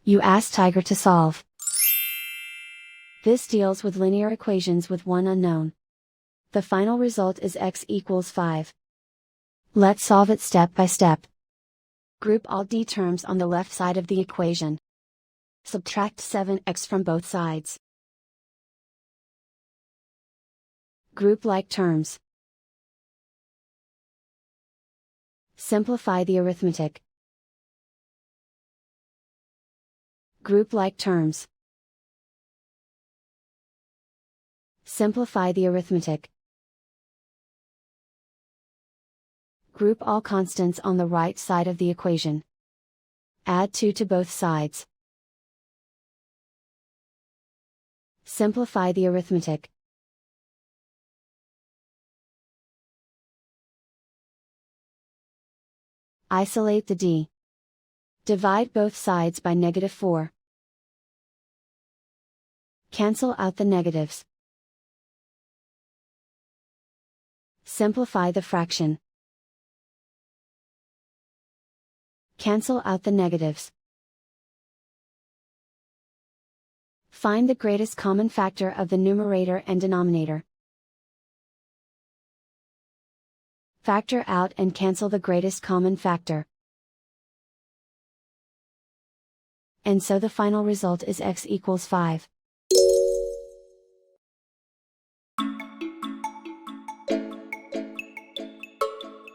You ask Tiger to solve. This deals with linear equations with one unknown. The final result is x equals 5. Let's solve it step by step. Group all d terms on the left side of the equation. Subtract 7x from both sides. Group like terms. Simplify the arithmetic. Group like terms. Simplify the arithmetic. Group all constants on the right side of the equation. Add 2 to both sides. Simplify the arithmetic. Isolate the d. Divide both sides by -4. Cancel out the negatives. Simplify the fraction. Cancel out the negatives. Find the greatest common factor of the numerator and denominator. Factor out and cancel the greatest common factor. And so the final result is x equals 5.